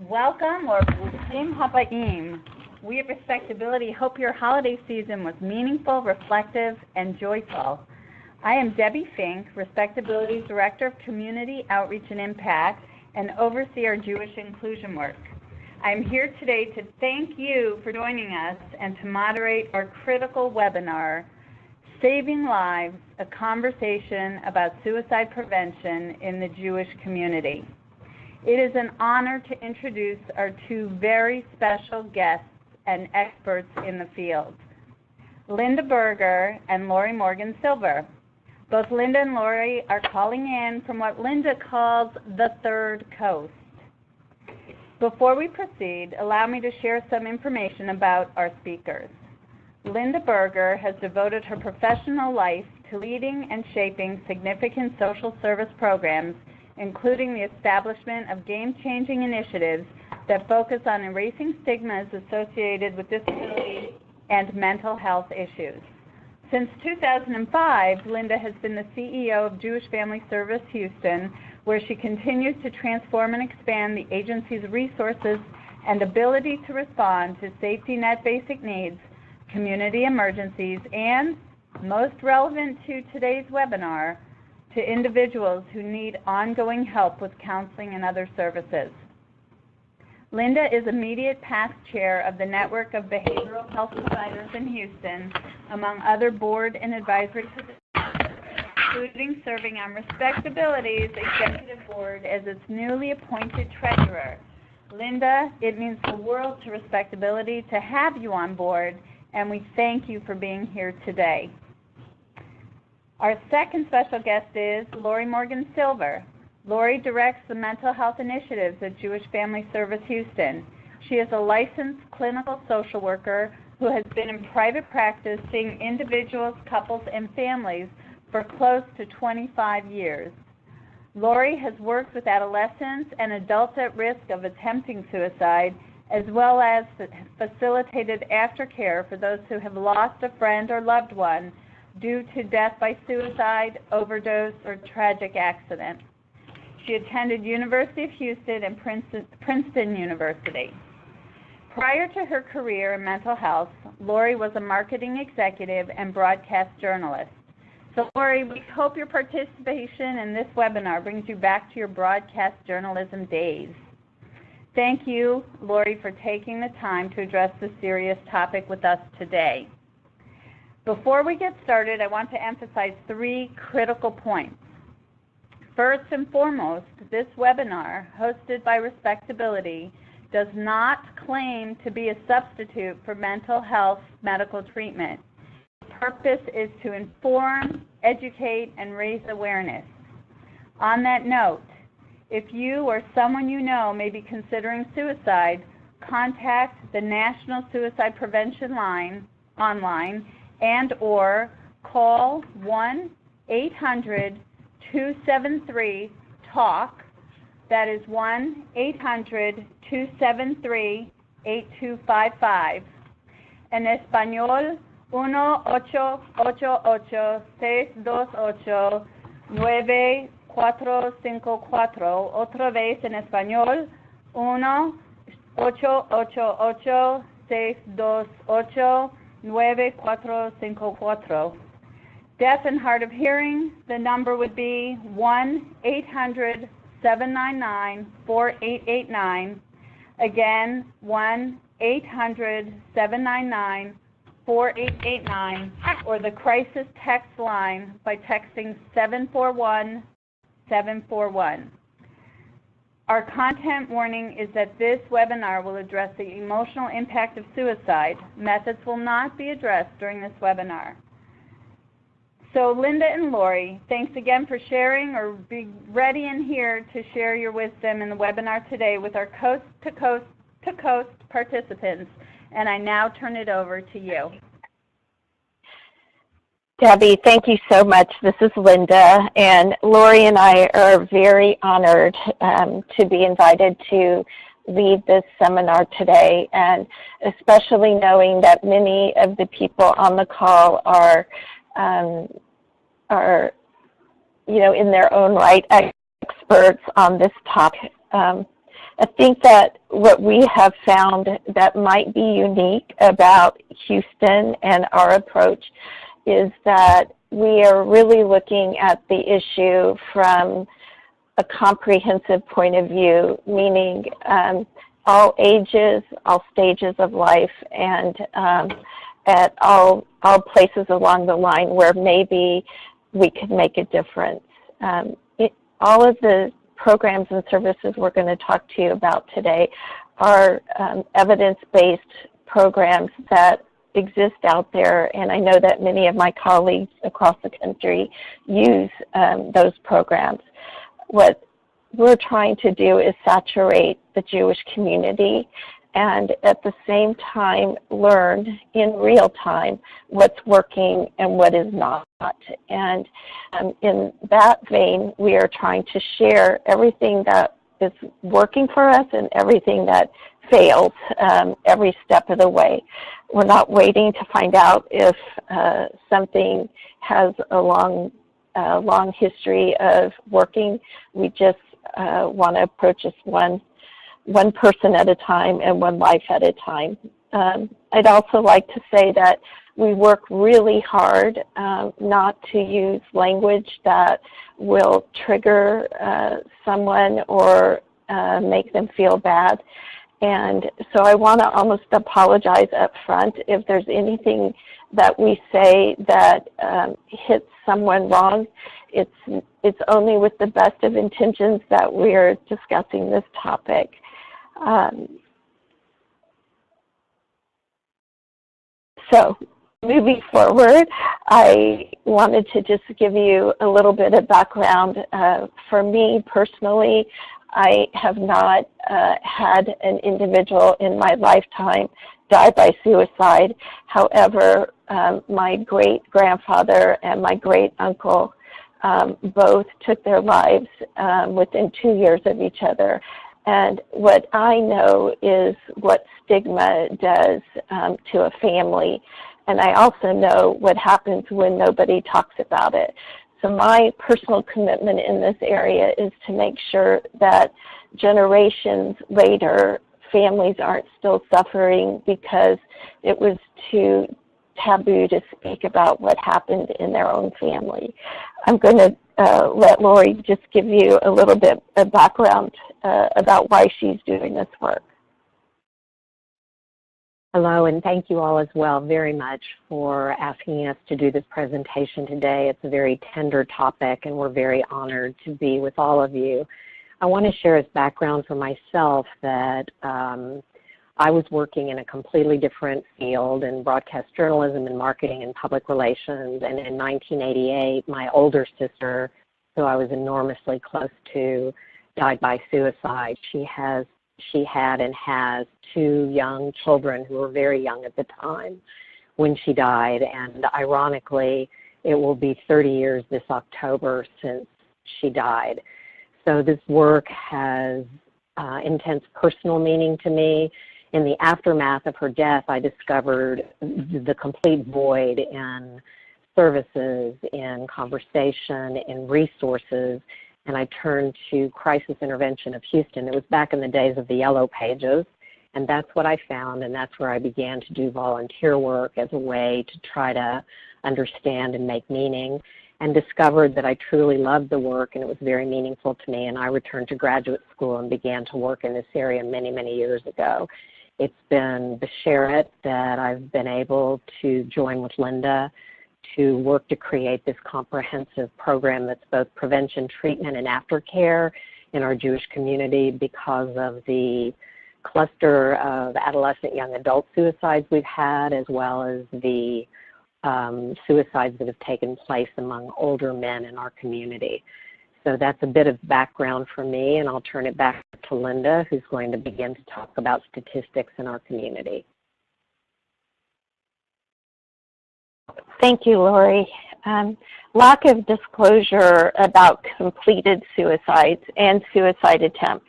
Welcome, or Bruchim Habayim. We at Respectability hope your holiday season was meaningful, reflective, and joyful. I am Debbie Fink, Respectability's Director of Community Outreach and Impact, and oversee our Jewish inclusion work. I am here today to thank you for joining us and to moderate our critical webinar, Saving Lives, a conversation about suicide prevention in the Jewish community. It is an honor to introduce our two very special guests and experts in the field, Linda Berger and Laurie Morgan Silver. Both Linda and Laurie are calling in from what Linda calls the Third Coast. Before we proceed, allow me to share some information about our speakers. Linda Berger has devoted her professional life to leading and shaping significant social service programs, including the establishment of game-changing initiatives that focus on erasing stigmas associated with disability and mental health issues. Since 2005, Linda has been the CEO of Jewish Family Service Houston, where she continues to transform and expand the agency's resources and ability to respond to safety net basic needs, community emergencies, and, most relevant to today's webinar, to individuals who need ongoing help with counseling and other services. Linda is immediate past chair of the Network of Behavioral Health Providers in Houston, among other board and advisory positions, including serving on Respectability's executive board as its newly appointed treasurer. Linda, it means the world to Respectability to have you on board, and we thank you for being here today. Our second special guest is Laurie Morgan Silver. Laurie directs the mental health initiatives at Jewish Family Service Houston. She is a licensed clinical social worker who has been in private practice seeing individuals, couples, and families for close to 25 years. Laurie has worked with adolescents and adults at risk of attempting suicide, as well as facilitated aftercare for those who have lost a friend or loved one due to death by suicide, overdose, or tragic accident. She attended University of Houston and Princeton University. Prior to her career in mental health, Laurie was a marketing executive and broadcast journalist. So Laurie, we hope your participation in this webinar brings you back to your broadcast journalism days. Thank you, Laurie, for taking the time to address this serious topic with us today. Before we get started, I want to emphasize three critical points. First and foremost, this webinar, hosted by Respectability, does not claim to be a substitute for mental health medical treatment. The purpose is to inform, educate, and raise awareness. On that note, if you or someone you know may be considering suicide, contact the National Suicide Prevention Line online and/or call 1-800-273-TALK. That is 1-800-273-8255. En español, 1-888-628-9454. Otra vez en español, 1-888-628-9454. Deaf and hard of hearing, the number would be 1-800-799-4889. Again, 1-800-799-4889, or the crisis text line by texting 741-741. Our content warning is that this webinar will address the emotional impact of suicide. Methods will not be addressed during this webinar. So Linda and Laurie, thanks again for sharing, or be ready in here to share your wisdom in the webinar today with our coast-to-coast participants. And I now turn it over to you. Debbie, thank you so much. This is Linda, and Laurie and I are very honored to be invited to lead this seminar today, and especially knowing that many of the people on the call are in their own right experts on this topic. I think that what we have found that might be unique about Houston and our approach is that we are really looking at the issue from a comprehensive point of view, meaning all ages, all stages of life, and at all places along the line where maybe we could make a difference. All of the programs and services we're going to talk to you about today are evidence-based programs that exist out there, and I know that many of my colleagues across the country use those programs. What we're trying to do is saturate the Jewish community and at the same time learn in real time what's working and what is not. And in that vein, we are trying to share everything that is working for us and everything that fails every step of the way. We're not waiting to find out if something has a long history of working. We just want to approach this one person at a time and one life at a time. I'd also like to say that we work really hard not to use language that will trigger someone or make them feel bad. And so I want to almost apologize up front if there's anything that we say that hits someone wrong. It's only with the best of intentions that we're discussing this topic. So moving forward, I wanted to just give you a little bit of background. For me personally, I have not had an individual in my lifetime die by suicide. However, my great-grandfather and my great-uncle both took their lives within 2 years of each other. And what I know is what stigma does to a family. And I also know what happens when nobody talks about it. So my personal commitment in this area is to make sure that generations later, families aren't still suffering because it was too taboo to speak about what happened in their own family. I'm going to let Laurie just give you a little bit of background about why she's doing this work. Hello, and thank you all as well very much for asking us to do this presentation today. It's a very tender topic, and we're very honored to be with all of you. I want to share as background for myself that I was working in a completely different field in broadcast journalism and marketing and public relations, and in 1988, my older sister, who I was enormously close to, died by suicide. She had and has 2 young children who were very young at the time when she died, and ironically, it will be 30 years this October since she died. So this work has intense personal meaning to me. In the aftermath of her death, I discovered the complete void in services, in conversation, in resources, and I turned to Crisis Intervention of Houston. It was back in the days of the Yellow Pages, and that's what I found, and that's where I began to do volunteer work as a way to try to understand and make meaning, and discovered that I truly loved the work and it was very meaningful to me, and I returned to graduate school and began to work in this area many, many years ago. It's been B'Sharet that I've been able to join with Linda to work to create this comprehensive program that's both prevention, treatment, and aftercare in our Jewish community because of the cluster of adolescent young adult suicides we've had, as well as the suicides that have taken place among older men in our community. So that's a bit of background for me, and I'll turn it back to Linda, who's going to begin to talk about statistics in our community. Thank you, Laurie. Lack of disclosure about completed suicides and suicide attempts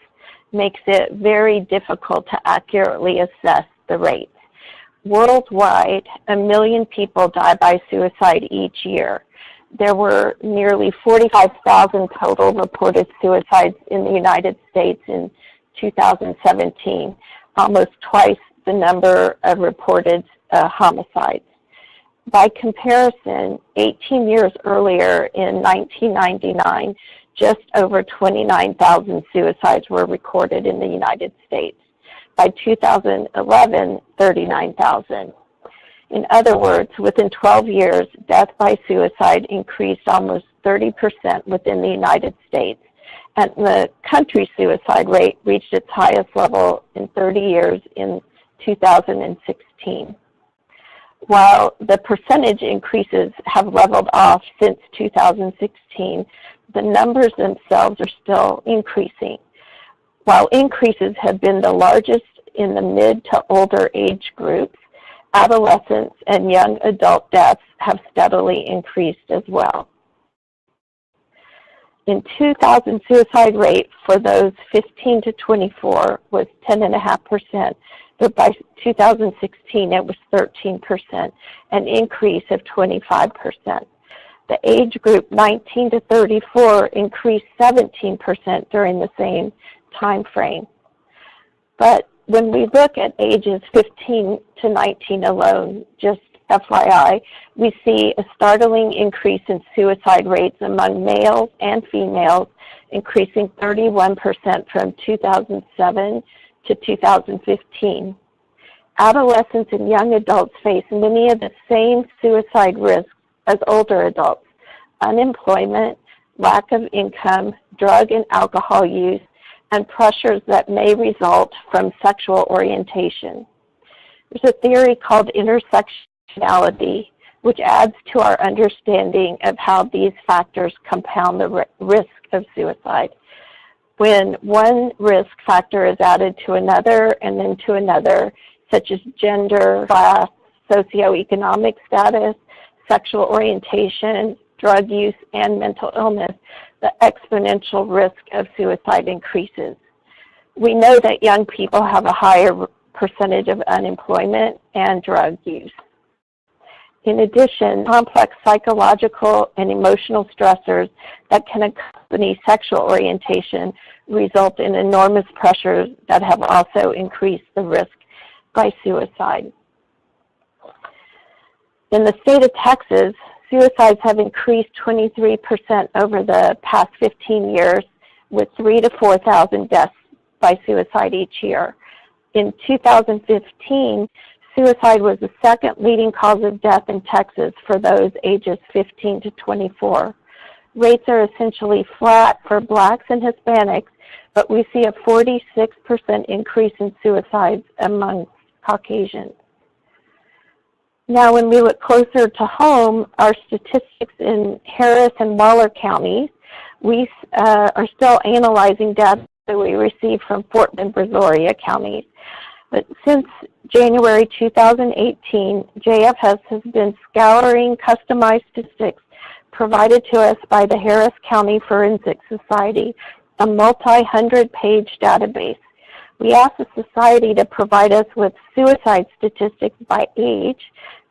makes it very difficult to accurately assess the rates. Worldwide, 1 million people die by suicide each year. There were nearly 45,000 total reported suicides in the United States in 2017, almost twice the number of reported homicides. By comparison, 18 years earlier in 1999, just over 29,000 suicides were recorded in the United States. By 2011, 39,000. In other words, within 12 years, death by suicide increased almost 30% within the United States, and the country's suicide rate reached its highest level in 30 years in 2016. While the percentage increases have leveled off since 2016, the numbers themselves are still increasing. While increases have been the largest in the mid to older age groups, adolescents and young adult deaths have steadily increased as well. In 2000, suicide rate for those 15 to 24 was 10.5%, but by 2016 it was 13%, an increase of 25%. The age group 19 to 34 increased 17% during the same time frame. But when we look at ages 15 to 19 alone, just FYI, we see a startling increase in suicide rates among males and females, increasing 31% from 2007 to 2015. Adolescents and young adults face many of the same suicide risks as older adults: unemployment, lack of income, drug and alcohol use, and pressures that may result from sexual orientation. There's a theory called intersectionality, which adds to our understanding of how these factors compound the risk of suicide. When one risk factor is added to another and then to another, such as gender, class, socioeconomic status, sexual orientation, drug use, and mental illness, the exponential risk of suicide increases. We know that young people have a higher percentage of unemployment and drug use. In addition, complex psychological and emotional stressors that can accompany sexual orientation result in enormous pressures that have also increased the risk by suicide. In the state of Texas, suicides have increased 23% over the past 15 years, with 3,000 to 4,000 deaths by suicide each year. In 2015, suicide was the second leading cause of death in Texas for those ages 15 to 24. Rates are essentially flat for Blacks and Hispanics, but we see a 46% increase in suicides among Caucasians. Now, when we look closer to home, our statistics in Harris and Waller counties, we are still analyzing data that we receive from Fort and Brazoria counties. But since January 2018, JFS has been scouring customized statistics provided to us by the Harris County Forensic Society, a multi-hundred-page database. We asked the society to provide us with suicide statistics by age,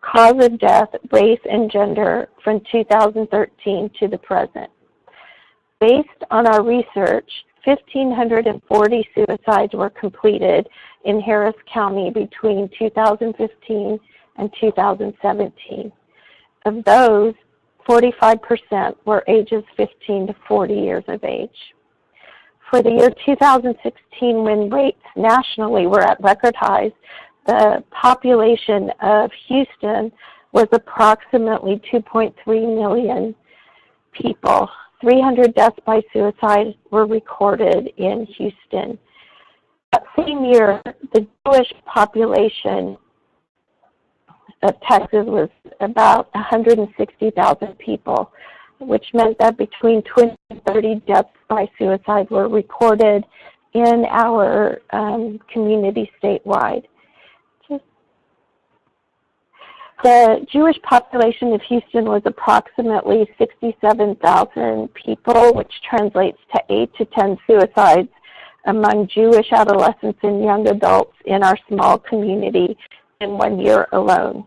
cause of death, race, and gender from 2013 to the present. Based on our research, 1,540 suicides were completed in Harris County between 2015 and 2017. Of those, 45% were ages 15 to 40 years of age. For the year 2016, when rates nationally were at record highs, the population of Houston was approximately 2.3 million people. 300 deaths by suicide were recorded in Houston. That same year, the Jewish population of Texas was about 160,000 people, which meant that between 20 and 30 deaths by suicide were recorded in our community statewide. The Jewish population of Houston was approximately 67,000 people, which translates to 8 to 10 suicides among Jewish adolescents and young adults in our small community in 1 year alone.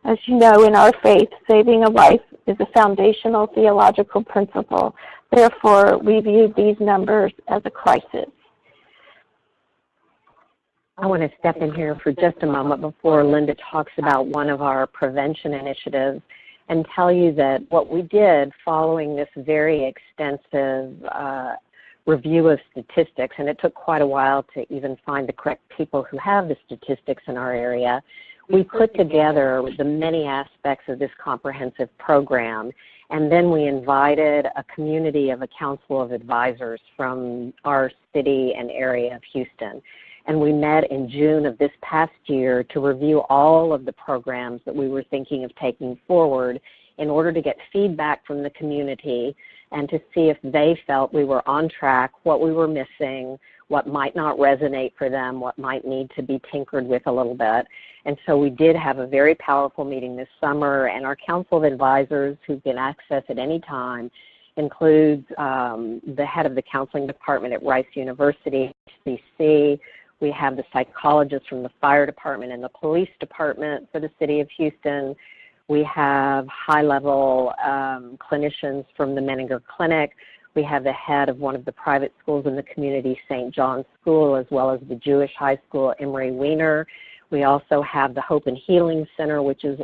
As you know, in our faith, saving a life is a foundational theological principle. Therefore, we view these numbers as a crisis. I want to step in here for just a moment before Linda talks about one of our prevention initiatives and tell you that what we did following this very extensive review of statistics, and it took quite a while to even find the correct people who have the statistics in our area, we put together the many aspects of this comprehensive program, and then we invited a community of a council of advisors from our city and area of Houston. And we met in June of this past year to review all of the programs that we were thinking of taking forward in order to get feedback from the community and to see if they felt we were on track, what we were missing, what might not resonate for them, what might need to be tinkered with a little bit. And so we did have a very powerful meeting this summer, and our council of advisors, who can access at any time, includes the head of the counseling department at Rice University, HCC. We have the psychologists from the fire department and the police department for the city of Houston. We have high-level clinicians from the Menninger Clinic. We have the head of one of the private schools in the community, St. John's School, as well as the Jewish high school, Emory Weiner. We also have the Hope and Healing Center, which is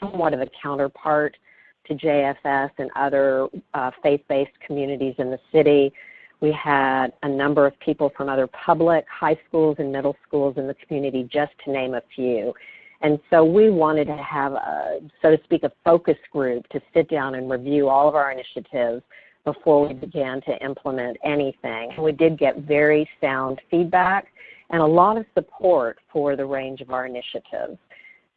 somewhat of a counterpart to JFS and other faith-based communities in the city. We had a number of people from other public high schools and middle schools in the community, just to name a few. And so we wanted to have, so to speak, a focus group to sit down and review all of our initiatives before we began to implement anything. And we did get very sound feedback and a lot of support for the range of our initiatives.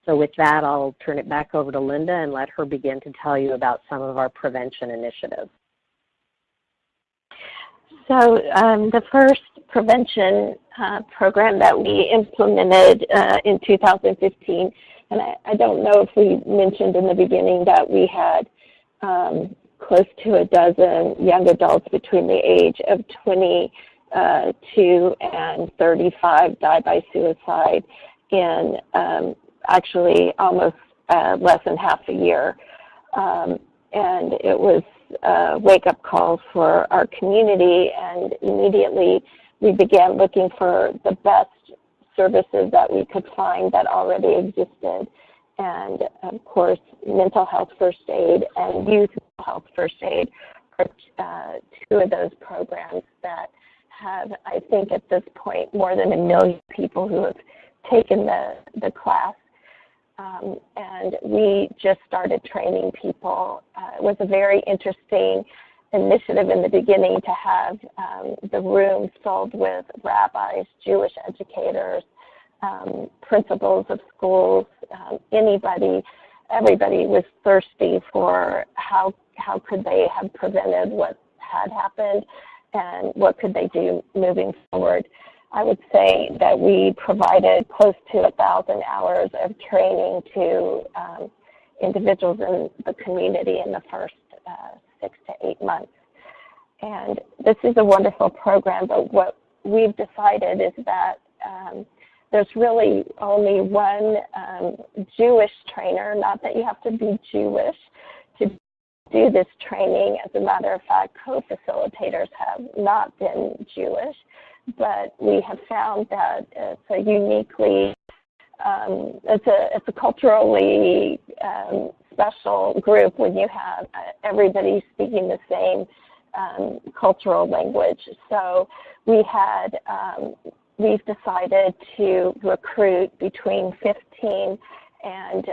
So with that, I'll turn it back over to Linda and let her begin to tell you about some of our prevention initiatives. So the first prevention program that we implemented in 2015, and I don't know if we mentioned in the beginning that we had close to a dozen young adults between the age of 22 and 35 die by suicide in actually almost less than half a year. And it was wake-up calls for our community, and immediately we began looking for the best services that we could find that already existed. And of course, mental health first aid and youth mental health first aid are two of those programs that have, I think at this point, more than 1 million people who have taken the class. And we just started training people. It was a very interesting initiative in the beginning to have the room filled with rabbis, Jewish educators, principals of schools, everybody was thirsty for how could they have prevented what had happened and what could they do moving forward. I would say that we provided close to 1,000 hours of training to individuals in the community in the first 6 to 8 months. And this is a wonderful program, but what we've decided is that there's really only one Jewish trainer, not that you have to be Jewish to do this training. As a matter of fact, co-facilitators have not been Jewish. But we have found that it's a uniquely, it's a culturally special group when you have everybody speaking the same cultural language. So we've decided to recruit between 15 and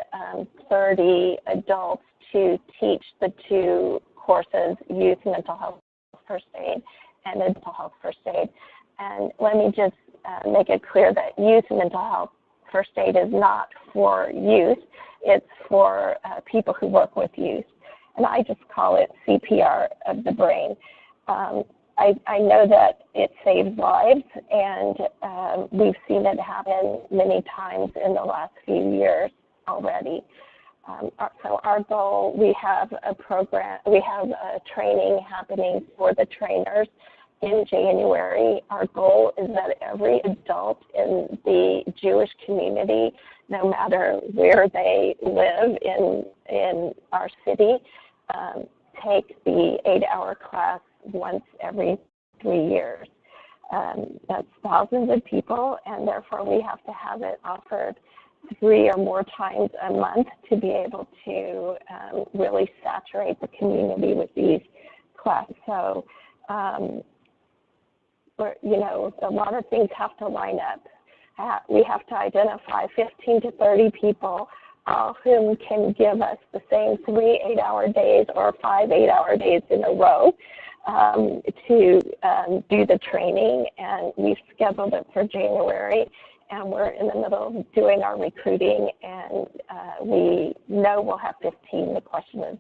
30 adults to teach the two courses, youth mental health first aid and mental health first aid. And let me just make it clear that youth mental health first aid is not for youth. It's for people who work with youth. And I just call it CPR of the brain. I know that it saves lives, and we've seen it happen many times in the last few years already. So our goal, we have a program, we have a training happening for the trainers in January. Our goal is that every adult in the Jewish community, no matter where they live in our city, take the 8-hour class once every 3 years. That's thousands of people, and therefore we have to have it offered 3 or more times a month to be able to really saturate the community with these classes. So, you know, a lot of things have to line up. We have to identify 15 to 30 people, all whom can give us the same 3 8-hour days or 5 8-hour days in a row to do the training, and we've scheduled it for January, and we're in the middle of doing our recruiting, and we know we'll have 15. The question is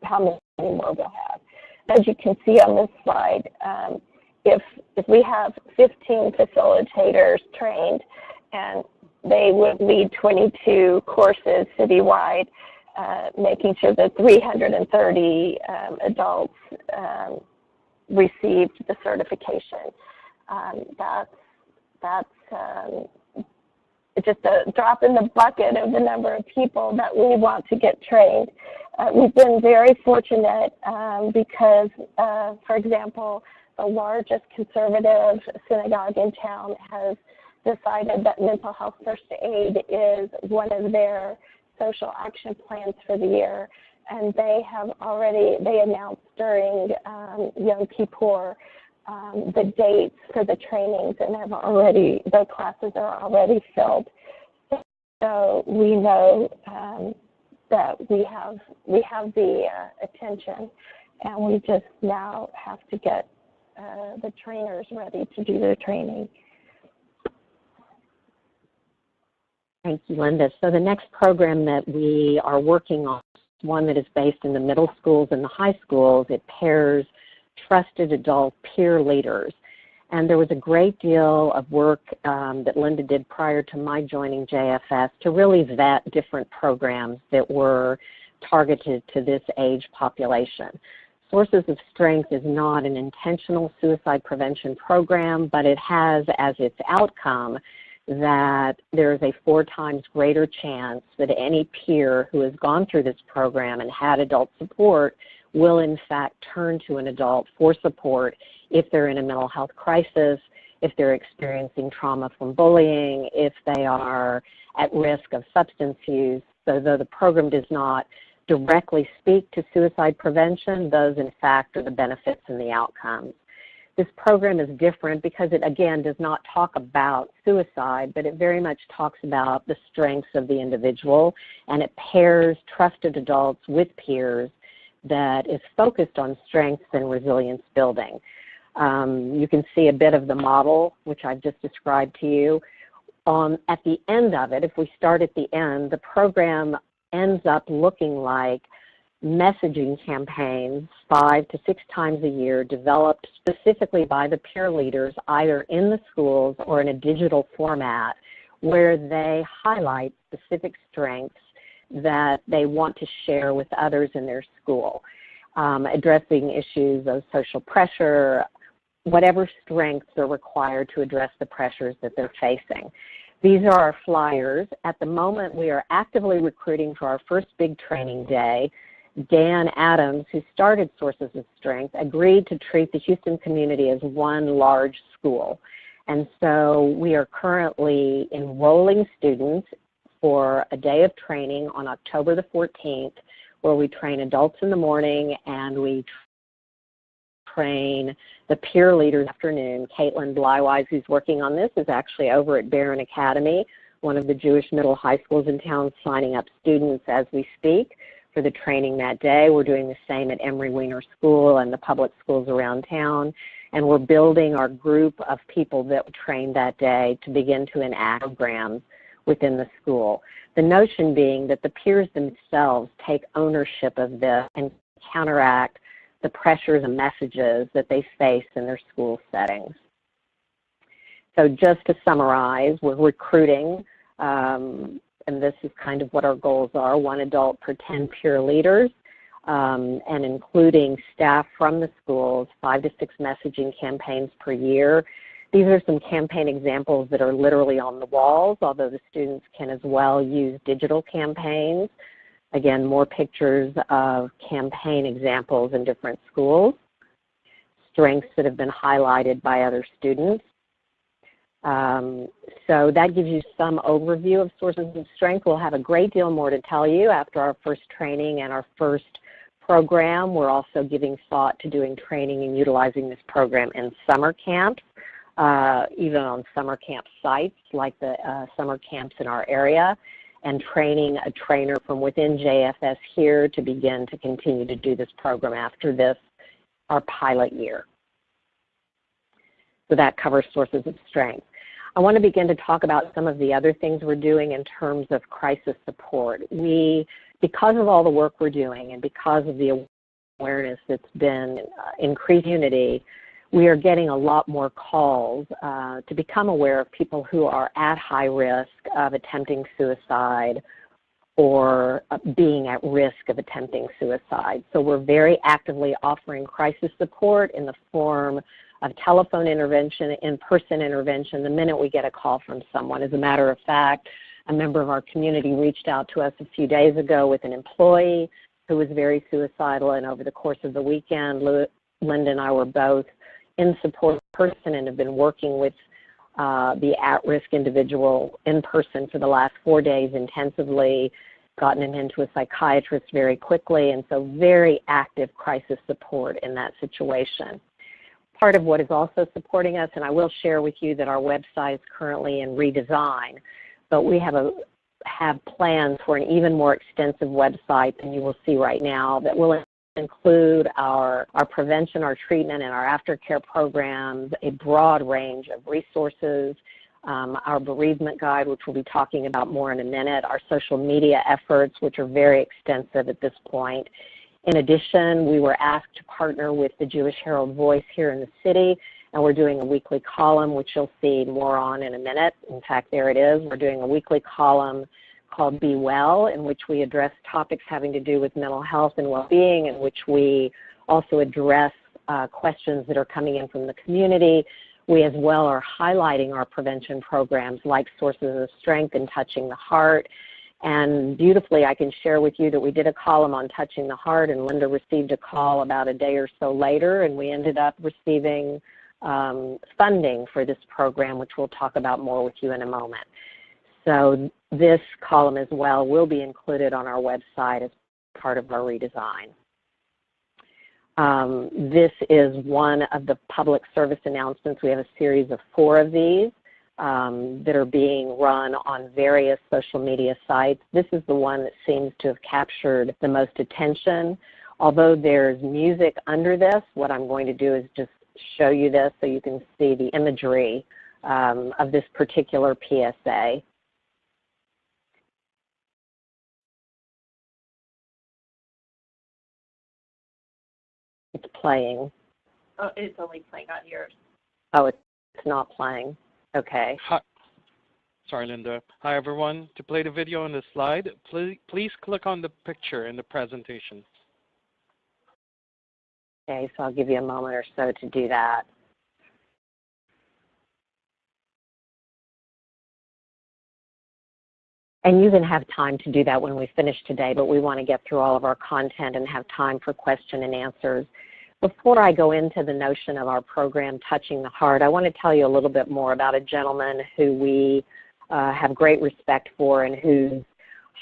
how many more we'll have. As you can see on this slide, if we have 15 facilitators trained and they would lead 22 courses citywide, making sure that 330 adults received the certification. That's just a drop in the bucket of the number of people that we want to get trained. We've been very fortunate because, for example, the largest conservative synagogue in town has decided that mental health first aid is one of their social action plans for the year, and they announced during Yom Kippur the dates for the trainings, and the classes are already filled. So we know that we have the attention, and we just now have to get the trainers ready to do their training. Thank you, Linda. So the next program that we are working on is one that is based in the middle schools and the high schools. It pairs trusted adult peer leaders. And there was a great deal of work that Linda did prior to my joining JFS to really vet different programs that were targeted to this age population. Sources of Strength is not an intentional suicide prevention program, but it has as its outcome that there is a 4 times greater chance that any peer who has gone through this program and had adult support will in fact turn to an adult for support if they're in a mental health crisis, if they're experiencing trauma from bullying, if they are at risk of substance use. So though the program does not directly speak to suicide prevention, those in fact are the benefits and the outcomes. This program is different because it, again, does not talk about suicide, but it very much talks about the strengths of the individual, and it pairs trusted adults with peers that is focused on strengths and resilience building. You can see a bit of the model, which I've just described to you. At the end of it, if we start at the end, the program ends up looking like messaging campaigns 5 to 6 times a year developed specifically by the peer leaders either in the schools or in a digital format where they highlight specific strengths that they want to share with others in their school, addressing issues of social pressure, whatever strengths are required to address the pressures that they're facing. These are our flyers. At the moment, we are actively recruiting for our first big training day. Dan Adams, who started Sources of Strength, agreed to treat the Houston community as one large school. And so we are currently enrolling students for a day of training on October the 14th, where we train adults in the morning and we train the peer leaders afternoon. Caitlin Blywise, who's working on this, is actually over at Barron Academy, one of the Jewish middle high schools in town, signing up students as we speak for the training that day. We're doing the same at Emory Weiner School and the public schools around town. And we're building our group of people that we train that day to begin to enact programs within the school. The notion being that the peers themselves take ownership of this and counteract the pressures and messages that they face in their school settings. So just to summarize, we're recruiting, and this is kind of what our goals are, 1 adult per 10 peer leaders, and including staff from the schools, 5 to 6 messaging campaigns per year. These are some campaign examples that are literally on the walls, although the students can as well use digital campaigns. Again, more pictures of campaign examples in different schools. strengths that have been highlighted by other students. So that gives you some overview of sources of strength. We'll have a great deal more to tell you after our first training and our first program. We're also giving thought to doing training and utilizing this program in summer camps, even on summer camp sites like the summer camps in our area, and training a trainer from within JFS here to begin to continue to do this program after this, our pilot year. So that covers sources of strength. I want to begin to talk about some of the other things we're doing in terms of crisis support. Because of all the work we're doing and because of the awareness that's been increased unity, we are getting a lot more calls to become aware of people who are at high risk of attempting suicide or being at risk of attempting suicide. So we're very actively offering crisis support in the form of telephone intervention, in-person intervention, the minute we get a call from someone. As a matter of fact, a member of our community reached out to us a few days ago with an employee who was very suicidal, and over the course of the weekend, Linda and I were both in support in person and have been working with the at-risk individual in person for the last 4 days intensively, gotten him into a psychiatrist very quickly, and so very active crisis support in that situation. Part of what is also supporting us, and I will share with you that our website is currently in redesign, but we have plans for an even more extensive website than you will see right now that will include our prevention, our treatment, and our aftercare programs, a broad range of resources, our bereavement guide, which we'll be talking about more in a minute, our social media efforts, which are very extensive at this point. In addition, we were asked to partner with the Jewish Herald Voice here in the city, and we're doing a weekly column, which you'll see more on in a minute. In fact, there it is. We're doing a weekly column called Be Well, in which we address topics having to do with mental health and well-being, in which we also address questions that are coming in from the community. We as well are highlighting our prevention programs like Sources of Strength and Touching the Heart. And beautifully, I can share with you that we did a column on Touching the Heart, and Linda received a call about a day or so later, and we ended up receiving funding for this program, which we'll talk about more with you in a moment. So this column as well will be included on our website as part of our redesign. This is one of the public service announcements. We have a series of 4 of these that are being run on various social media sites. This is the one that seems to have captured the most attention. Although there's music under this, what I'm going to do is just show you this so you can see the imagery of this particular PSA. It's playing. Oh, it's only playing on yours. Oh, it's not playing. Okay. Hi. Sorry, Linda. Hi, everyone. To play the video on the slide, please click on the picture in the presentation. Okay, so I'll give you a moment or so to do that. And you can have time to do that when we finish today, but we want to get through all of our content and have time for question and answers. Before I go into the notion of our program, Touching the Heart, I want to tell you a little bit more about a gentleman who we have great respect for and whose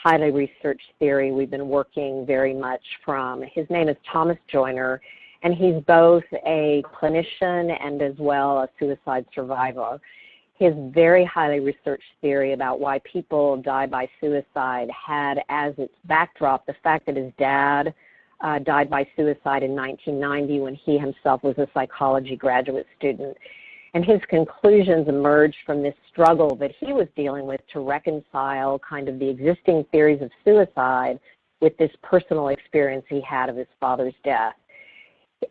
highly researched theory we've been working very much from. His name is Thomas Joyner, and he's both a clinician and as well a suicide survivor. His very highly researched theory about why people die by suicide had as its backdrop the fact that his dad died by suicide in 1990 when he himself was a psychology graduate student. And his conclusions emerged from this struggle that he was dealing with to reconcile kind of the existing theories of suicide with this personal experience he had of his father's death.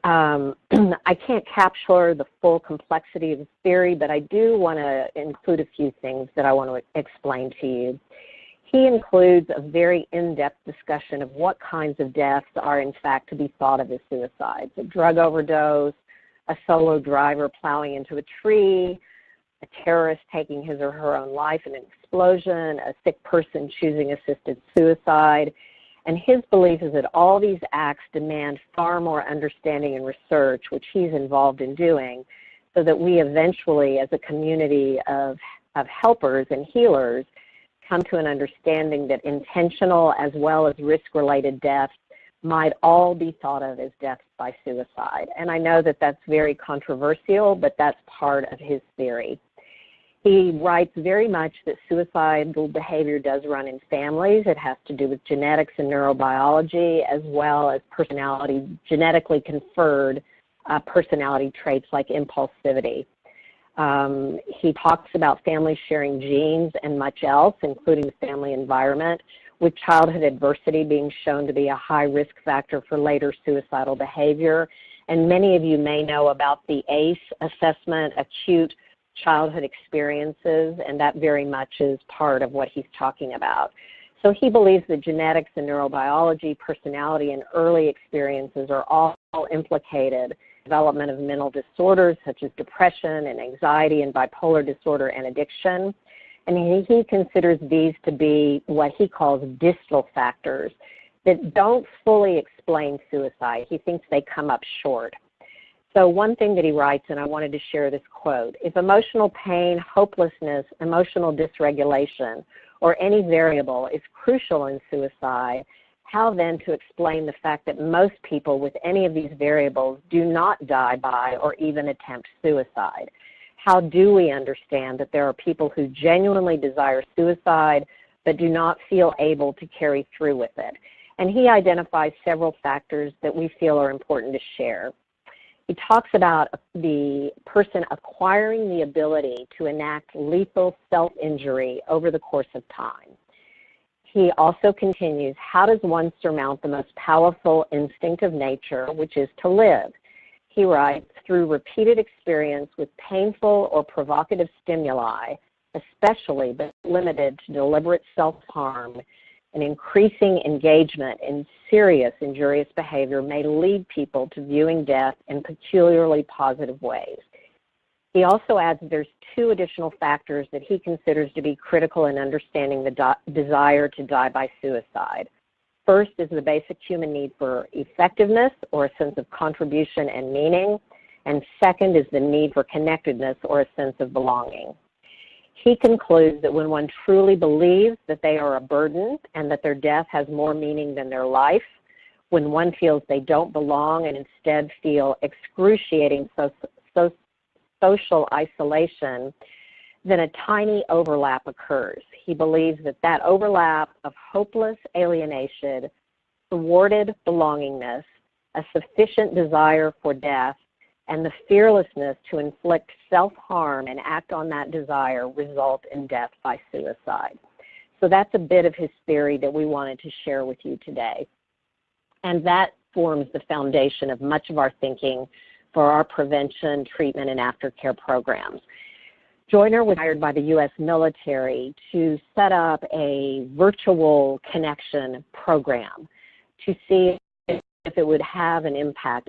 I can't capture the full complexity of his theory, but I do want to include a few things that I want to explain to you. He includes a very in-depth discussion of what kinds of deaths are in fact to be thought of as suicides: a drug overdose, a solo driver plowing into a tree, a terrorist taking his or her own life in an explosion, a sick person choosing assisted suicide. And his belief is that all these acts demand far more understanding and research, which he's involved in doing, so that we eventually, as a community of helpers and healers, come to an understanding that intentional as well as risk-related deaths might all be thought of as deaths by suicide. And I know that that's very controversial, but that's part of his theory. He writes very much that suicidal behavior does run in families. It has to do with genetics and neurobiology, as well as personality, genetically conferred personality traits like impulsivity. He talks about families sharing genes and much else, including the family environment, with childhood adversity being shown to be a high risk factor for later suicidal behavior. And many of you may know about the ACE assessment, acute childhood experiences, and that very much is part of what he's talking about. So he believes that genetics and neurobiology, personality, and early experiences are all implicated in the development of mental disorders such as depression and anxiety and bipolar disorder and addiction. And he considers these to be what he calls distal factors that don't fully explain suicide. He thinks they come up short. So one thing that he writes, and I wanted to share this quote, if emotional pain, hopelessness, emotional dysregulation, or any variable is crucial in suicide, how then to explain the fact that most people with any of these variables do not die by or even attempt suicide? How do we understand that there are people who genuinely desire suicide but do not feel able to carry through with it? And he identifies several factors that we feel are important to share. He talks about the person acquiring the ability to enact lethal self-injury over the course of time. He also continues, how does one surmount the most powerful instinct of nature, which is to live? He writes, through repeated experience with painful or provocative stimuli, especially but limited to deliberate self-harm, and increasing engagement in serious injurious behavior may lead people to viewing death in peculiarly positive ways. He also adds that there's two additional factors that he considers to be critical in understanding the desire to die by suicide. First is the basic human need for effectiveness or a sense of contribution and meaning, and second is the need for connectedness or a sense of belonging. He concludes that when one truly believes that they are a burden and that their death has more meaning than their life, when one feels they don't belong and instead feel excruciating social isolation, then a tiny overlap occurs. He believes that that overlap of hopeless alienation, thwarted belongingness, a sufficient desire for death, and the fearlessness to inflict self-harm and act on that desire result in death by suicide. So that's a bit of his theory that we wanted to share with you today. And that forms the foundation of much of our thinking for our prevention, treatment, and aftercare programs. Joyner was hired by the U.S. military to set up a virtual connection program to see if it would have an impact,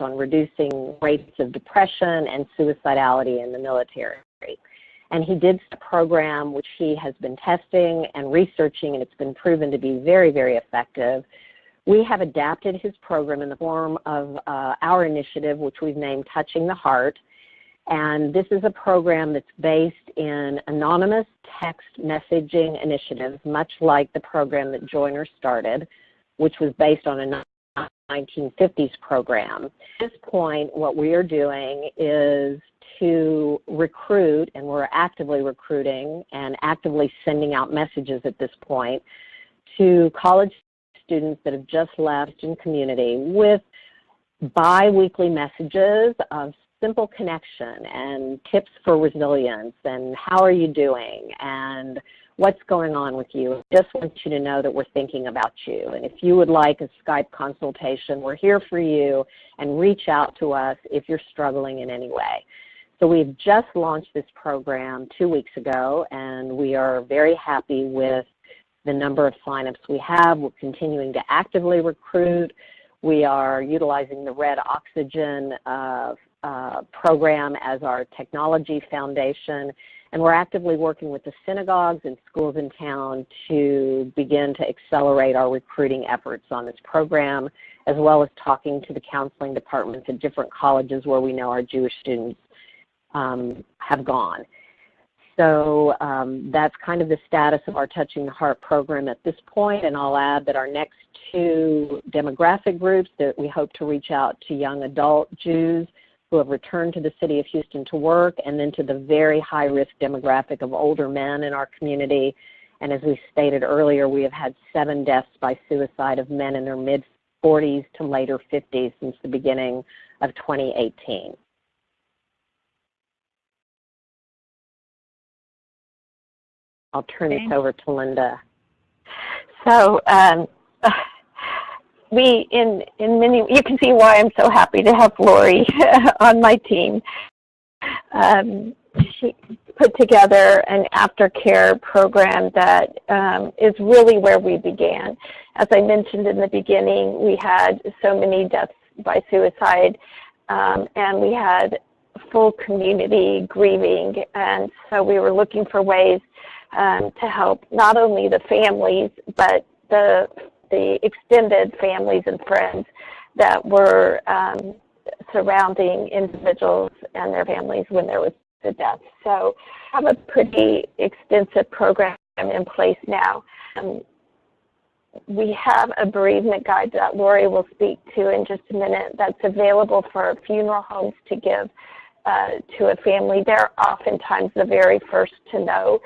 on reducing rates of depression and suicidality in the military. And he did a program which he has been testing and researching, and it's been proven to be very, very effective. We have adapted his program in the form of our initiative, which we've named Touching the Heart. And this is a program that's based in anonymous text messaging initiatives, much like the program that Joyner started, which was based on a 1950s program. At this point, what we are doing is to recruit, and we're actively recruiting and actively sending out messages at this point to college students that have just left in community with bi-weekly messages of simple connection and tips for resilience and how are you doing and what's going on with you. I just want you to know that we're thinking about you. And if you would like a Skype consultation, we're here for you, and reach out to us if you're struggling in any way. So we've just launched this program 2 weeks ago, and we are very happy with the number of signups we have. We're continuing to actively recruit. We are utilizing the Red Oxygen program as our technology foundation, And we're actively working with the synagogues and schools in town to begin to accelerate our recruiting efforts on this program, as well as talking to the counseling departments at different colleges where we know our Jewish students have gone. So that's kind of the status of our Touching the Heart program at this point, and I'll add that our next two demographic groups that we hope to reach out to young adult Jews who have returned to the city of Houston to work, and then to the very high-risk demographic of older men in our community. And as we stated earlier, we have had 7 deaths by suicide of men in their mid-40s to later 50s since the beginning of 2018. I'll turn this over to Linda. So you can see why I'm so happy to have Laurie on my team. She put together an aftercare program that is really where we began. As I mentioned in the beginning, we had so many deaths by suicide, and we had full community grieving, and so we were looking for ways to help not only the families, but the extended families and friends that were surrounding individuals and their families when there was a death. So I have a pretty extensive program in place now. We have a bereavement guide that Laurie will speak to in just a minute that's available for funeral homes to give to a family. They're oftentimes the very first to know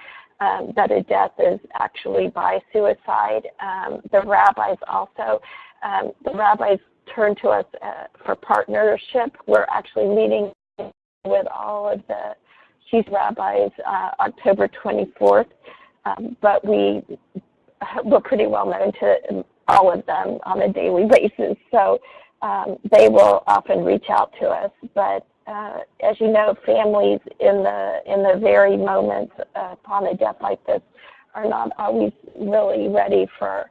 that a death is actually by suicide. The rabbis also, the rabbis turn to us for partnership. We're actually meeting with all of the chief rabbis October 24th, but we're pretty well known to all of them on a daily basis, so they will often reach out to us. But as you know, families in the very moments upon a death like this are not always really ready for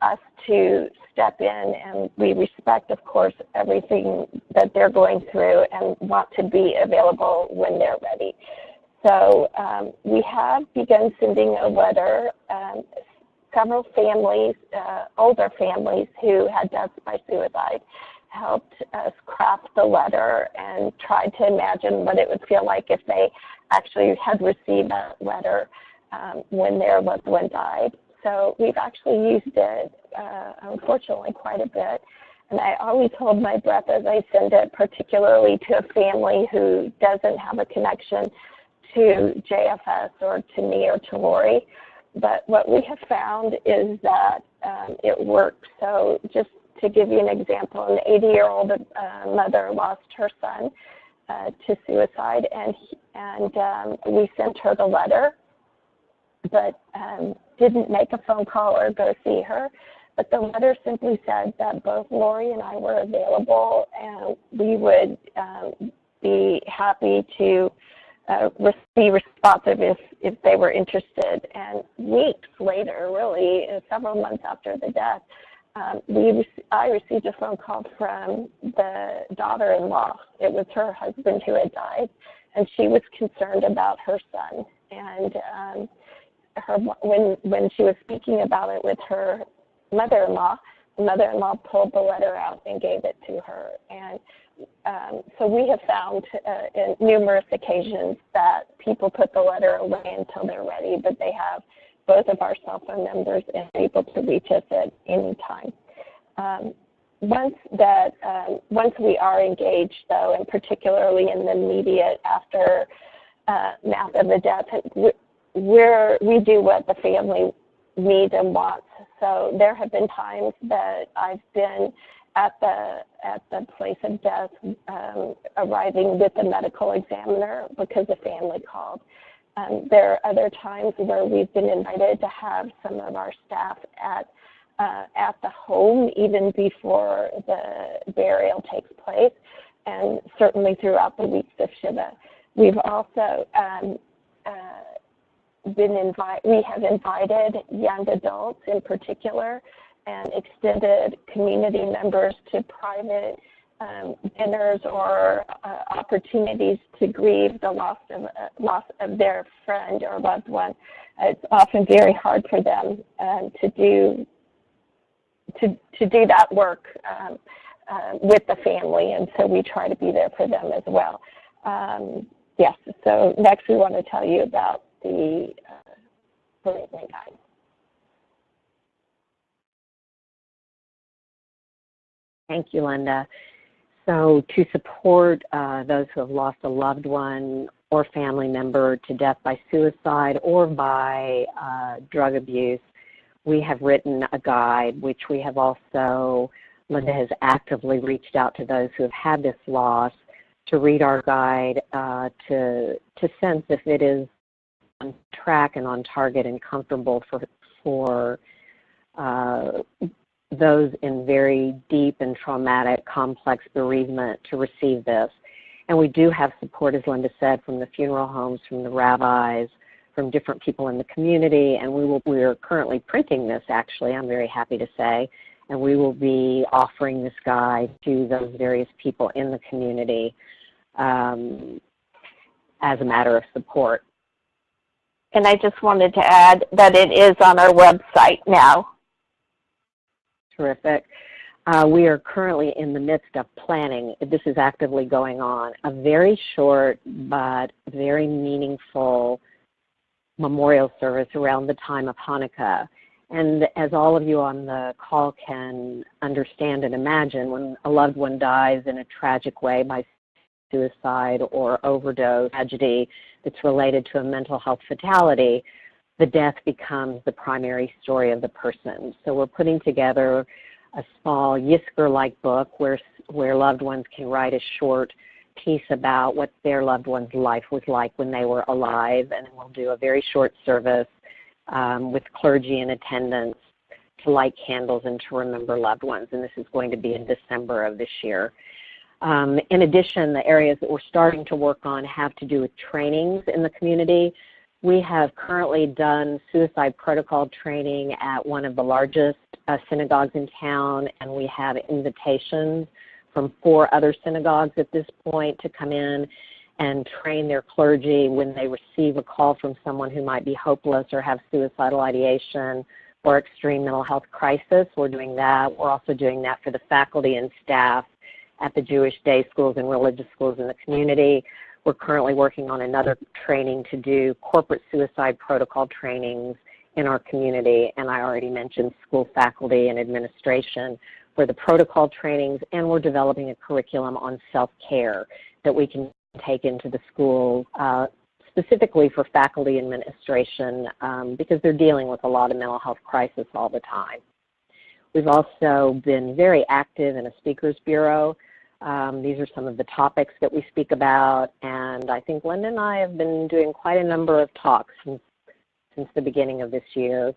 us to step in, and we respect, of course, everything that they're going through and want to be available when they're ready. So we have begun sending a letter. Several families, older families who had deaths by suicide, helped us craft the letter and tried to imagine what it would feel like if they actually had received that letter when their loved one died. So we've actually used it, unfortunately, quite a bit. And I always hold my breath as I send it, particularly to a family who doesn't have a connection to JFS or to me or to Laurie. But what we have found is that it works. So just to give you an example, an 80-year-old mother lost her son to suicide, and we sent her the letter, but didn't make a phone call or go see her. But the letter simply said that both Laurie and I were available, and we would be happy to be responsive if they were interested. And weeks later, really, several months after the death, I received a phone call from the daughter-in-law. It was her husband who had died, and she was concerned about her son. And when she was speaking about it with her mother-in-law, the mother-in-law pulled the letter out and gave it to her. And so we have found in numerous occasions that people put the letter away until they're ready, but they have both of our cell phone numbers and are able to reach us at any time. Once we are engaged, though, and particularly in the immediate aftermath of the death, we do what the family needs and wants. So there have been times that I've been at the place of death, arriving with the medical examiner because the family called. There are other times where we've been invited to have some of our staff at the home even before the burial takes place, and certainly throughout the weeks of Shiva. We've also we have invited young adults in particular and extended community members to private dinners or opportunities to grieve the loss of their friend or loved one. It's often very hard for them to do that work with the family, and so we try to be there for them as well. Yes, so next we want to tell you about the bereavement guide. Thank you, Linda. So to support those who have lost a loved one or family member to death by suicide or by drug abuse, we have written a guide, which we have also, Linda has actively reached out to those who have had this loss to read our guide to sense if it is on track and on target and comfortable for those in very deep and traumatic, complex bereavement to receive this. And we do have support, as Linda said, from the funeral homes, from the rabbis, from different people in the community, and we are currently printing this, actually, I'm very happy to say, and we will be offering this guide to those various people in the community as a matter of support. And I just wanted to add that it is on our website now. Terrific. We are currently in the midst of planning, this is actively going on, a very short but very meaningful memorial service around the time of Hanukkah. And as all of you on the call can understand and imagine, when a loved one dies in a tragic way by suicide or overdose, tragedy that's related to a mental health fatality, the death becomes the primary story of the person. So we're putting together a small Yisker-like book where loved ones can write a short piece about what their loved one's life was like when they were alive, and we'll do a very short service with clergy in attendance to light candles and to remember loved ones, and this is going to be in December of this year. In addition, the areas that we're starting to work on have to do with trainings in the community. We have currently done suicide protocol training at one of the largest synagogues in town, and we have invitations from 4 other synagogues at this point to come in and train their clergy when they receive a call from someone who might be hopeless or have suicidal ideation or extreme mental health crisis. We're doing that. We're also doing that for the faculty and staff at the Jewish day schools and religious schools in the community. We're currently working on another training to do corporate suicide protocol trainings in our community, and I already mentioned school faculty and administration for the protocol trainings, and we're developing a curriculum on self-care that we can take into the school specifically for faculty administration because they're dealing with a lot of mental health crisis all the time. We've also been very active in a speakers bureau. These are some of the topics that we speak about, and I think Linda and I have been doing quite a number of talks since the beginning of this year.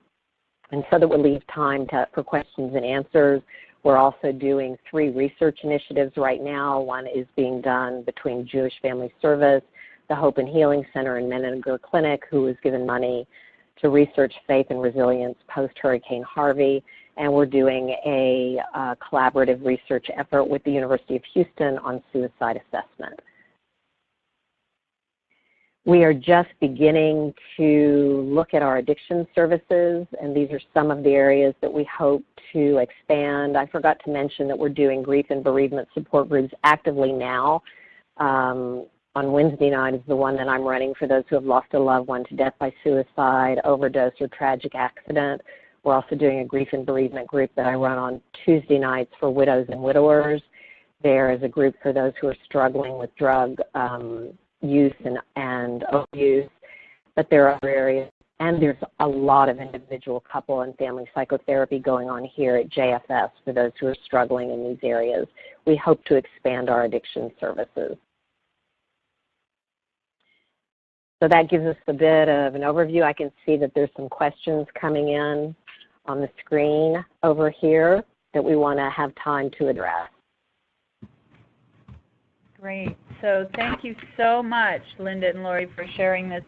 And so that would leave time for questions and answers. We're also doing 3 research initiatives right now. One is being done between Jewish Family Service, the Hope and Healing Center, and Menninger Clinic, who was given money to research faith and resilience post-Hurricane Harvey. And we're doing a collaborative research effort with the University of Houston on suicide assessment. We are just beginning to look at our addiction services, and these are some of the areas that we hope to expand. I forgot to mention that we're doing grief and bereavement support groups actively now. On Wednesday night is the one that I'm running for those who have lost a loved one to death by suicide, overdose, or tragic accident. We're also doing a grief and bereavement group that I run on Tuesday nights for widows and widowers. There is a group for those who are struggling with drug use and abuse, but there are other areas, and there's a lot of individual couple and family psychotherapy going on here at JFS for those who are struggling in these areas. We hope to expand our addiction services. So that gives us a bit of an overview. I can see that there's some questions coming in on the screen over here that we want to have time to address. Great. So thank you so much, Linda and Laurie, for sharing this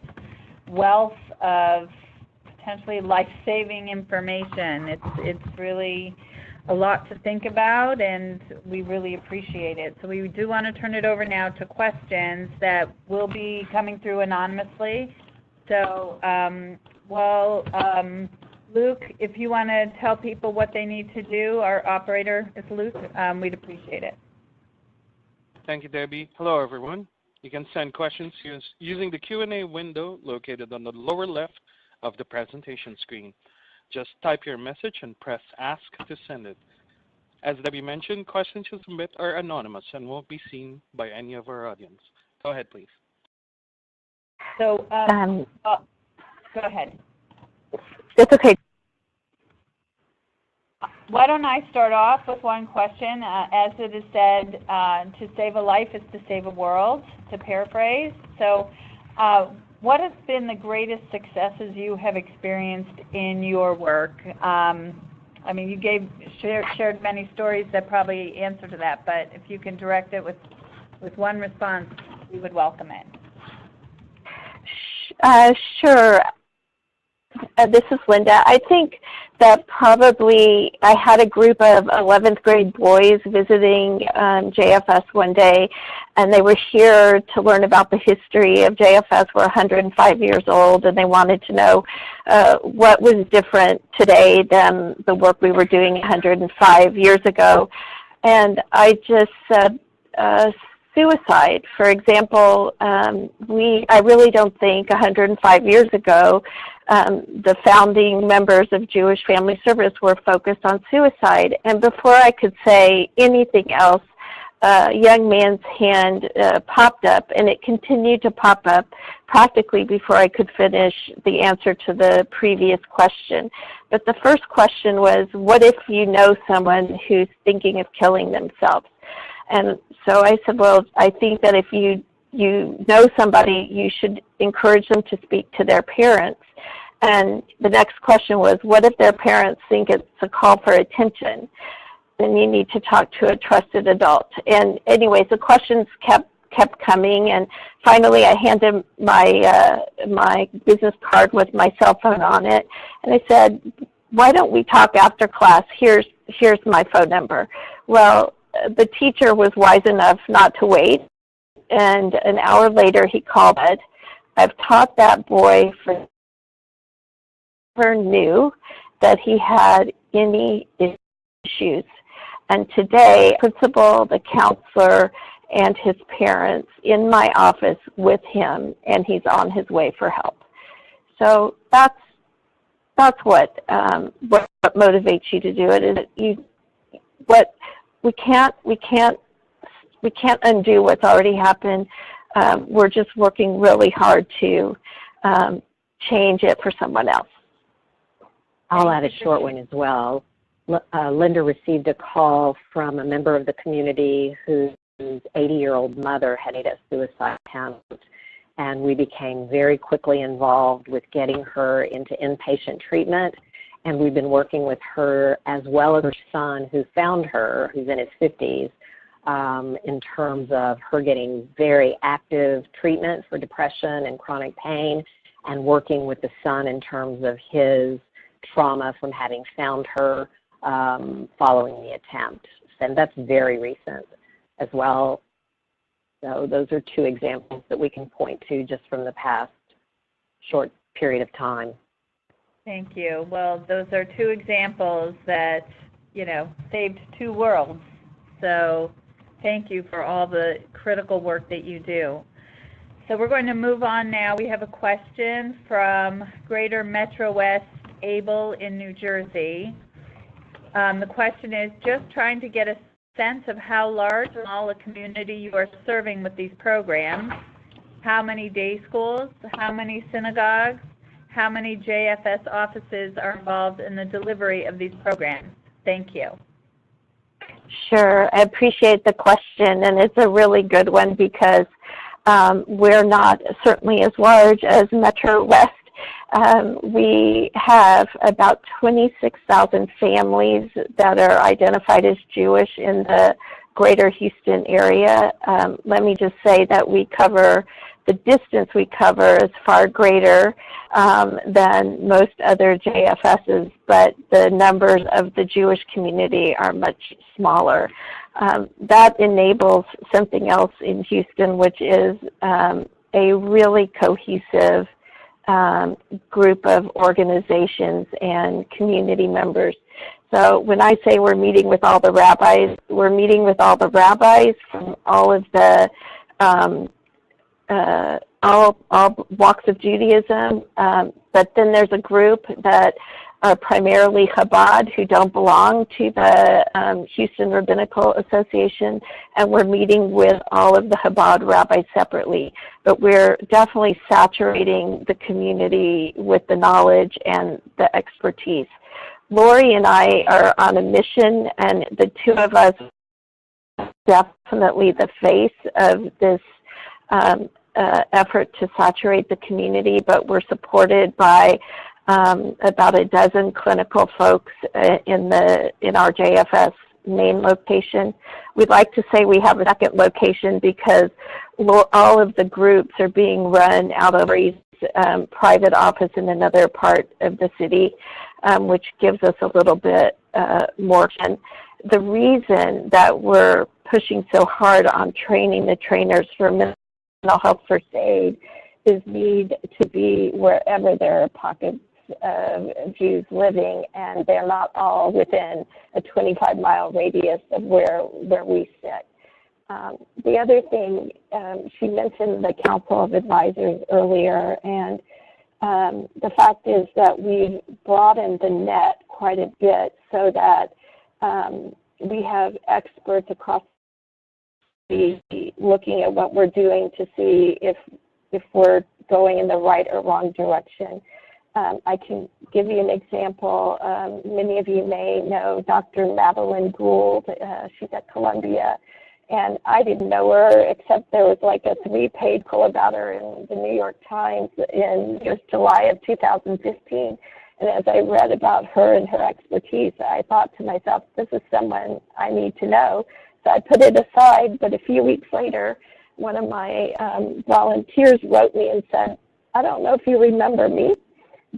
wealth of potentially life-saving information. It's really a lot to think about, and we really appreciate it. So we do want to turn it over now to questions that will be coming through anonymously. So, Luke, if you want to tell people what they need to do, our operator is Luke, we'd appreciate it. Thank you, Debbie. Hello, everyone. You can send questions using the Q&A window located on the lower left of the presentation screen. Just type your message and press Ask to send it. As Debbie mentioned, questions you submit are anonymous and won't be seen by any of our audience. Go ahead, please. So, go ahead. It's okay. Why don't I start off with one question? As it is said, to save a life is to save a world, to paraphrase. So what has been the greatest successes you have experienced in your work? I mean, you shared many stories that probably answer to that, but if you can direct it with one response, we would welcome it. Sure. This is Linda. I think that probably I had a group of 11th grade boys visiting JFS one day, and they were here to learn about the history of JFS. We're 105 years old, and they wanted to know what was different today than the work we were doing 105 years ago. And I just said, suicide, for example, I really don't think 105 years ago the founding members of Jewish Family Service were focused on suicide. And before I could say anything else, a young man's hand popped up, and it continued to pop up practically before I could finish the answer to the previous question. But the first question was, what if you know someone who's thinking of killing themselves? And so I said, well, I think that if you know somebody, you should encourage them to speak to their parents. And the next question was, what if their parents think it's a call for attention? Then you need to talk to a trusted adult. And anyways, the questions kept coming, and finally I handed my business card with my cell phone on it, and I said, why don't we talk after class? Here's my phone number. Well, the teacher was wise enough not to wait, and an hour later he called. I've taught that boy for never knew that he had any issues. And today, the principal, the counselor, and his parents in my office with him, and he's on his way for help. So that's what motivates you to do it. Is we can't undo what's already happened. We're just working really hard to change it for someone else. I'll add a short one as well. Linda received a call from a member of the community whose 80-year-old mother had made a suicide attempt, and we became very quickly involved with getting her into inpatient treatment. And we've been working with her as well as her son, who found her, who's in his 50s, in terms of her getting very active treatment for depression and chronic pain, and working with the son in terms of his trauma from having found her following the attempt. And that's very recent as well. So those are two examples that we can point to just from the past short period of time. Thank you. Well, those are two examples that, saved two worlds. So thank you for all the critical work that you do. So we're going to move on now. We have a question from Greater Metro West Able in New Jersey. The question is, just trying to get a sense of how large and small a community you are serving with these programs. How many day schools? How many synagogues? How many JFS offices are involved in the delivery of these programs? Thank you. Sure, I appreciate the question, and it's a really good one because we're not certainly as large as Metro West. We have about 26,000 families that are identified as Jewish in the greater Houston area. Let me just say that we cover the distance we cover is far greater than most other JFSs, but the numbers of the Jewish community are much smaller. That enables something else in Houston, which is a really cohesive group of organizations and community members. So when I say we're meeting with all the rabbis, we're meeting with all the rabbis from all of the all walks of Judaism, but then there's a group that are primarily Chabad who don't belong to the Houston Rabbinical Association, and we're meeting with all of the Chabad rabbis separately. But we're definitely saturating the community with the knowledge and the expertise. Laurie and I are on a mission, and the two of us are definitely the face of this effort to saturate the community, but we're supported by about a dozen clinical folks in our JFS main location. We'd like to say we have a second location because all of the groups are being run out of Laurie's private office in another part of the city, which gives us a little bit more. And the reason that we're pushing so hard on training the trainers for mental health first aid is need to be wherever there are pockets of Jews living, and they're not all within a 25-mile radius of where we sit. The other thing, she mentioned the Council of Advisors earlier, and the fact is that we've broadened the net quite a bit so that we have experts across the looking at what we're doing to see if we're going in the right or wrong direction. I can give you an example. Many of you may know Dr. Madeline Gould. She's at Columbia. And I didn't know her, except there was like a 3-page article about her in the New York Times in just July of 2015. And as I read about her and her expertise, I thought to myself, this is someone I need to know. So I put it aside, but a few weeks later, one of my volunteers wrote me and said, I don't know if you remember me,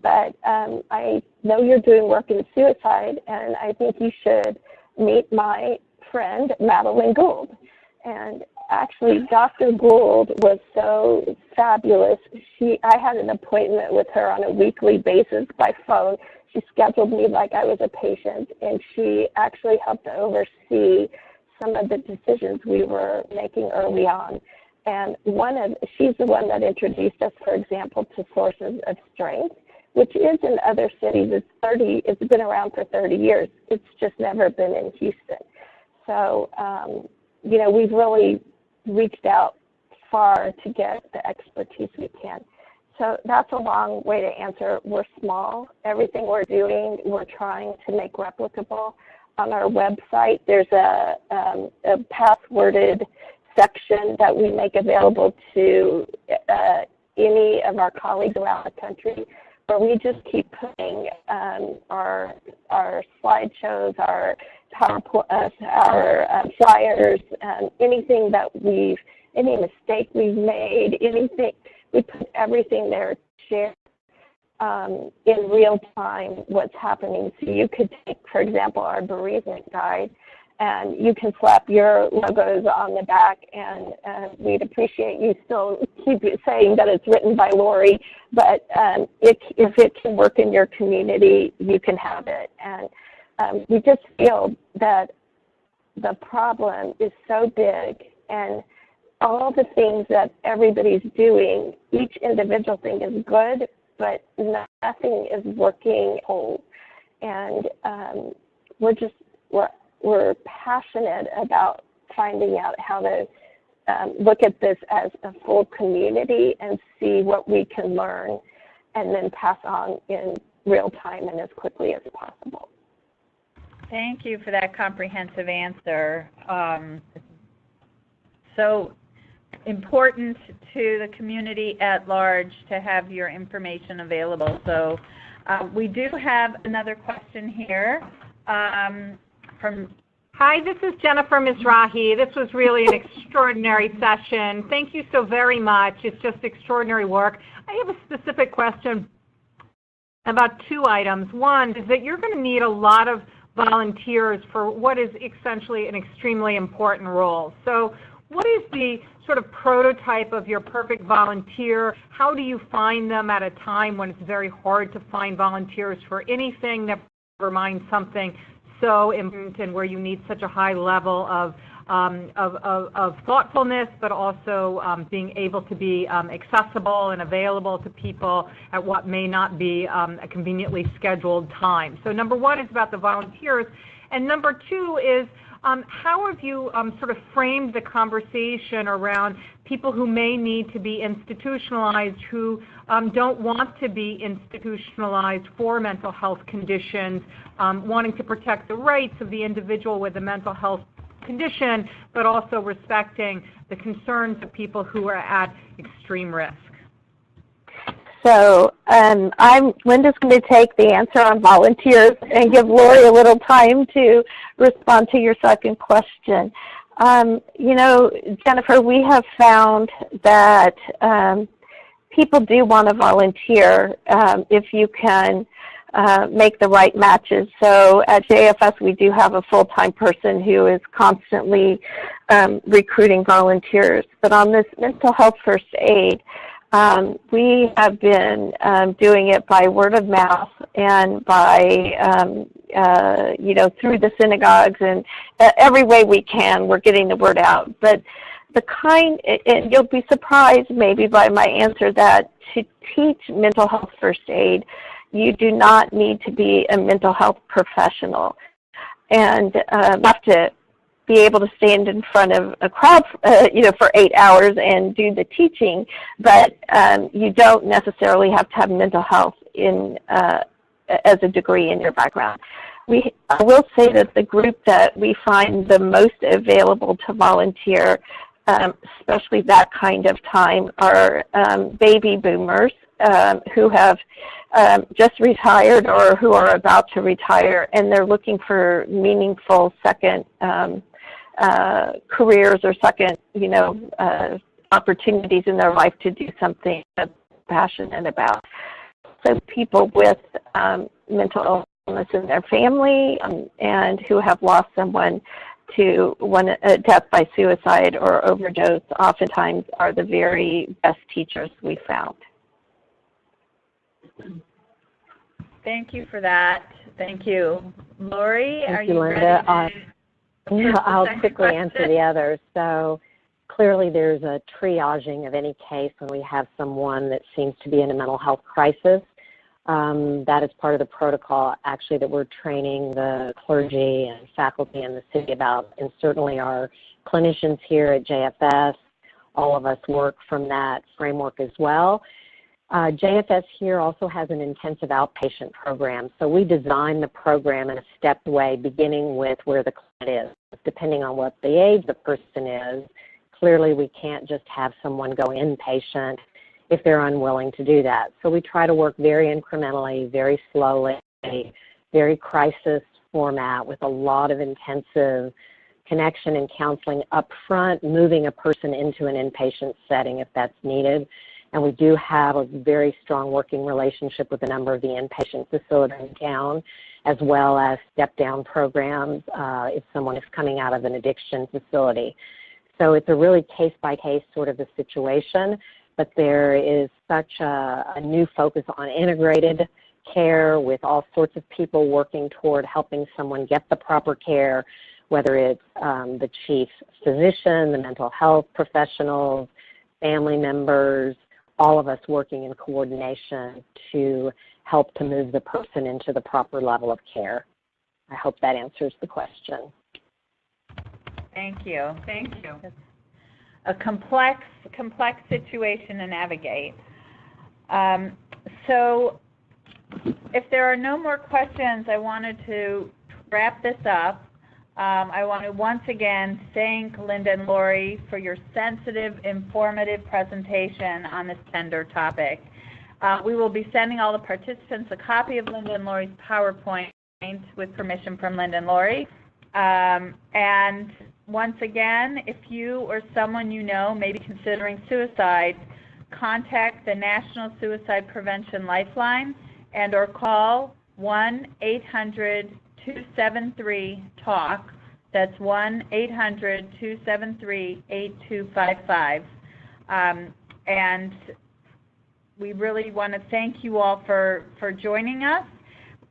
but I know you're doing work in suicide, and I think you should meet my friend, Madeline Gould. And actually, Dr. Gould was so fabulous. I had an appointment with her on a weekly basis by phone. She scheduled me like I was a patient, and she actually helped to oversee some of the decisions we were making early on. And she's the one that introduced us, for example, to Sources of Strength, which is in other cities. It's been around for 30 years. It's just never been in Houston. So, we've really reached out far to get the expertise we can. So that's a long way to answer. We're small. Everything we're doing, we're trying to make replicable. On our website, there's a passworded section that we make available to any of our colleagues around the country, where we just keep putting our slideshows, our PowerPoint, our flyers, anything that any mistake we've made, anything, we put everything there to share in real time what's happening. So you could take, for example, our bereavement guide, and you can slap your logos on the back, and we'd appreciate you still keep saying that it's written by Laurie, but if it can work in your community, you can have it. And we just feel that the problem is so big, and all the things that everybody's doing, each individual thing is good, but nothing is working whole. And we're passionate about finding out how to look at this as a full community and see what we can learn and then pass on in real time and as quickly as possible. Thank you for that comprehensive answer. So important to the community at large to have your information available. So we do have another question here from Hi, this is Jennifer Mizrahi. This was really an extraordinary session. Thank you so very much. It's just extraordinary work. I have a specific question about 2 items. One is that you're going to need a lot of volunteers for what is essentially an extremely important role. So what is the sort of prototype of your perfect volunteer? How do you find them at a time when it's very hard to find volunteers for anything, never mind something so important and where you need such a high level of thoughtfulness, but also being able to be accessible and available to people at what may not be a conveniently scheduled time. So number 1 is about the volunteers, and number 2 is how have you sort of framed the conversation around people who may need to be institutionalized, who don't want to be institutionalized for mental health conditions, wanting to protect the rights of the individual with a mental health condition, but also respecting the concerns of people who are at extreme risk? So Linda's going to take the answer on volunteers and give Laurie a little time to respond to your second question. You know, Jennifer, we have found that people do want to volunteer if you can make the right matches. So at JFS, we do have a full-time person who is constantly recruiting volunteers. But on this mental health first aid, we have been doing it by word of mouth and by, you know, through the synagogues, and every way we can, we're getting the word out. But the kind, and you'll be surprised maybe by my answer, that to teach mental health first aid, you do not need to be a mental health professional. And you have to be able to stand in front of a crowd, you know, for 8 hours and do the teaching, but you don't necessarily have to have mental health in as a degree in your background. I will say that the group that we find the most available to volunteer, especially that kind of time, are baby boomers who have just retired or who are about to retire, and they're looking for meaningful second careers or second, you know, opportunities in their life to do something that they're passionate about. So people with mental illness in their family and who have lost someone to death by suicide or overdose oftentimes are the very best teachers we found. Thank you for that. Thank you. Laurie, Thank are you, you Linda. ready to I'll quickly answer the others. So clearly there's a triaging of any case when we have someone that seems to be in a mental health crisis. That is part of the protocol, actually, that we're training the clergy and faculty in the city about, and certainly our clinicians here at JFS, all of us work from that framework as well. JFS here also has an intensive outpatient program, so we design the program in a stepped way, beginning with where the client is. Depending on what the age the person is, clearly we can't just have someone go inpatient if they're unwilling to do that. So we try to work very incrementally, very slowly, very crisis format with a lot of intensive connection and counseling up front, moving a person into an inpatient setting if that's needed. And we do have a very strong working relationship with a number of the inpatient facilities in town, as well as step-down programs if someone is coming out of an addiction facility. So it's a really case-by-case sort of a situation, but there is such a new focus on integrated care with all sorts of people working toward helping someone get the proper care, whether it's the chief physician, the mental health professionals, family members, all of us working in coordination to help to move the person into the proper level of care. I hope that answers the question. Thank you. Thank you. It's a complex situation to navigate. So if there are no more questions, I wanted to wrap this up. I want to once again thank Linda and Laurie for your sensitive, informative presentation on this tender topic. We will be sending all the participants a copy of Linda and Laurie's PowerPoint with permission from Linda and Laurie. And once again, if you or someone you know may be considering suicide, contact the National Suicide Prevention Lifeline and or call 1-800-273-TALK. That's 1-800-273-8255. And we really want to thank you all for joining us.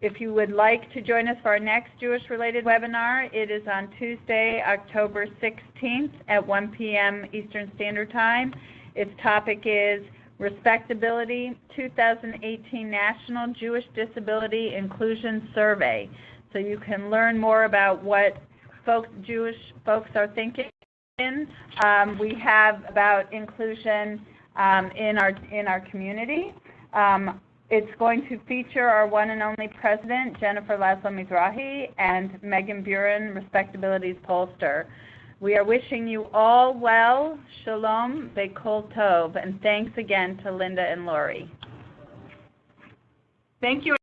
If you would like to join us for our next Jewish-related webinar, it is on Tuesday, October 16th at 1 p.m. Eastern Standard Time. Its topic is Respectability 2018 National Jewish Disability Inclusion Survey. So you can learn more about what Jewish folks are thinking. We have about inclusion in our community. It's going to feature our one and only president, Jennifer Laszlo Mizrahi, and Megan Buren, Respectability's pollster. We are wishing you all well, shalom, v'kol tov, and thanks again to Linda and Laurie. Thank you.